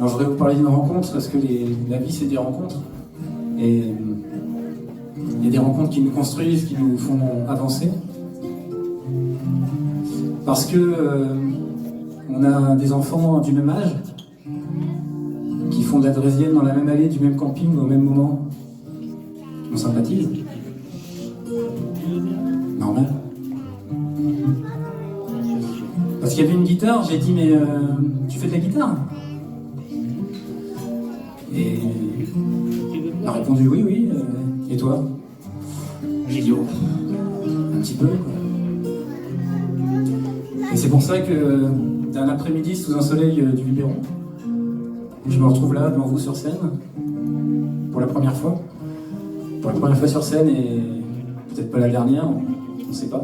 Alors je voudrais vous parler d'une rencontre parce que la vie c'est des rencontres et il y a des rencontres qui nous construisent, qui nous font avancer parce que on a des enfants du même âge qui font de la draisienne dans la même allée, du même camping au même moment. On sympathise. Normal. Parce qu'il y avait une guitare, j'ai dit mais tu fais de la guitare? Et il a répondu oui, et toi? J'ai dit oh, un petit peu. Et c'est pour ça que d'un après-midi sous un soleil du Luberon, je me retrouve là devant vous sur scène pour la première fois. Pour la première fois sur scène et peut-être pas la dernière, on ne sait pas.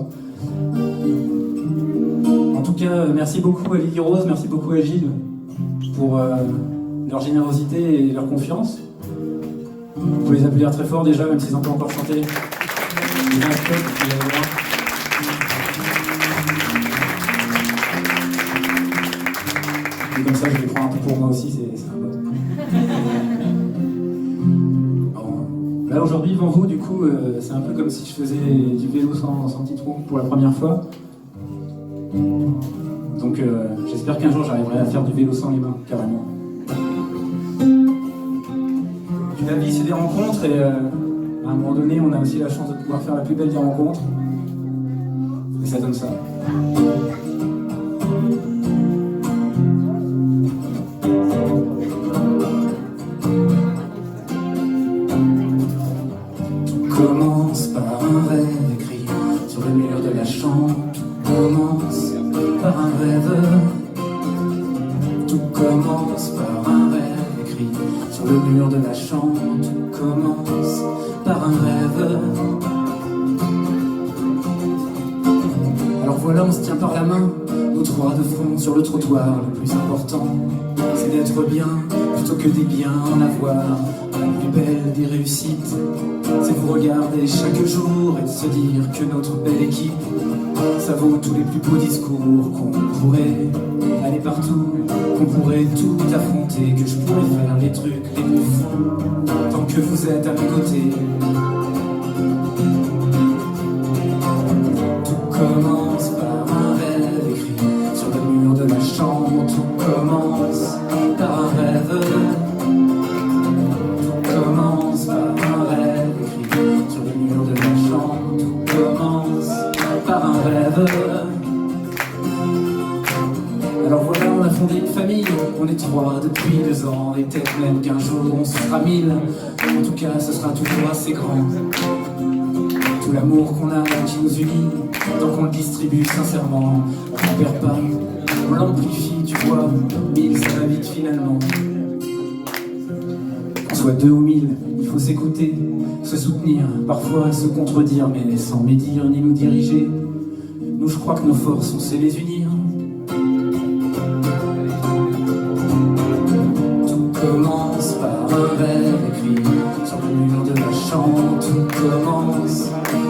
En tout cas, merci beaucoup à Lily Rose, merci beaucoup à Gilles pour leur générosité et leur confiance. Vous pouvez les applaudir très fort déjà, même s'ils n'ont pas encore chanté. Et comme ça, je les prends un peu pour moi aussi, c'est sympa. Là aujourd'hui devant vous, du coup, c'est un peu comme si je faisais du vélo sans titre pour la première fois. Donc j'espère qu'un jour j'arriverai à faire du vélo sans les mains, carrément. La vie c'est des rencontres et à un moment donné on a aussi la chance de pouvoir faire la plus belle des rencontres. Et ça donne ça. Tout commence par un rêve écrit sur le mur de la chambre. Tout commence par un rêve. Tout commence par un rêve écrit sur le mur de la chambre. Tout commence par un rêve. Alors voilà, on se tient par la main, nous trois de front sur le trottoir. Le plus important, c'est d'être bien, plutôt que des biens en avoir. La plus belle des réussites, c'est de vous regarder chaque jour et de se dire que notre belle équipe, ça vaut tous les plus beaux discours, qu'on pourrait aller partout, qu'on pourrait tout affronter, que je pourrais faire les trucs les plus fous, tant que vous êtes à mes côtés. Tout commence par un rêve écrit sur le mur de la chambre. Tout commence par un rêve. Tout commence par un rêve écrit sur le mur de la chambre. Tout commence par un rêve. Alors voilà, on a fondé une famille, on est trois depuis 2 ans, et peut-être même qu'un jour on sera 1000. En tout cas, ce sera toujours assez grand. Tout l'amour qu'on a qui nous unit, tant qu'on le distribue sincèrement, on ne perd pas, on l'amplifie, tu vois. 1000, ça va vite finalement. Qu'on soit 2 ou 1000, il faut s'écouter, se soutenir, parfois se contredire, mais sans médire ni nous diriger. Nous, je crois que nos forces, on sait les unir. Tout commence par un rêve écrit sur le mur de la chambre. Tout commence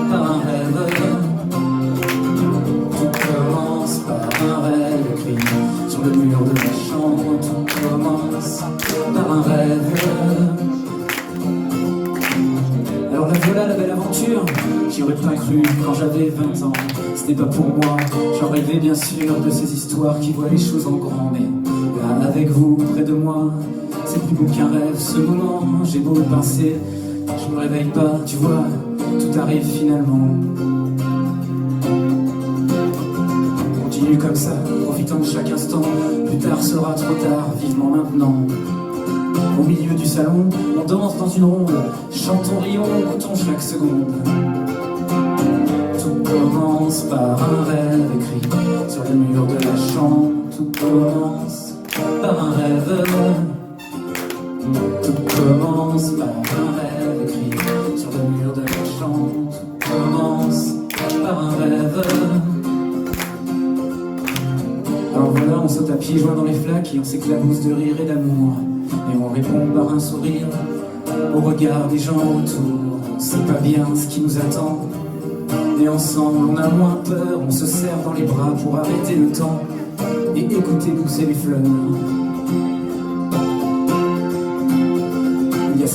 par un rêve. Tout commence par un rêve écrit sur le mur de la chambre. Tout commence par un rêve. Alors la voilà la belle aventure, j'y aurais pas cru quand j'avais 20 ans. C'était pas pour moi, j'en rêvais bien sûr de ces histoires qui voient les choses en grand. Mais là avec vous, près de moi, c'est plus beau qu'un rêve ce moment. J'ai beau le pincer, je me réveille pas, tu vois, tout arrive finalement. On continue comme ça, profitant de chaque instant. Plus tard sera trop tard, vivement maintenant. Au milieu du salon, on danse dans une ronde, chantons, rions, comptons chaque seconde. Tout commence par un rêve écrit sur le mur de la chambre. Tout commence par un rêve. Tout commence par un rêve écrit sur le mur de la chambre. Tout commence par un rêve. Alors voilà, on saute à pieds joints dans les flaques et on s'éclabousse de rire et d'amour. Et on répond par un sourire au regard des gens autour. On sait pas bien ce qui nous attend, et ensemble on a moins peur. On se serre dans les bras pour arrêter le temps et écouter pousser les fleurs.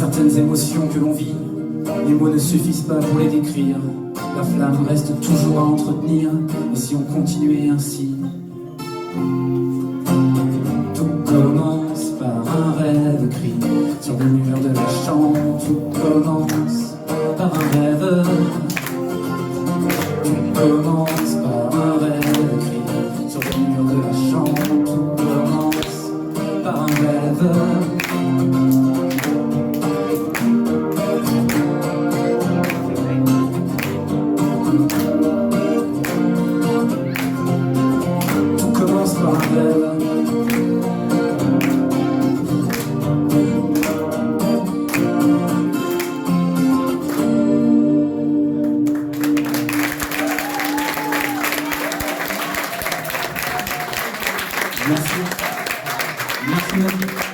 certaines émotions que l'on vit, les mots ne suffisent pas pour les décrire. La flamme reste toujours à entretenir, et si on continuait ainsi? Tout commence par un rêve écrit sur le mur de la chambre. Tout commence par un rêve. Tout commence par un rêve écrit sur le mur de la chambre. Tout commence par un rêve. Merci. Merci.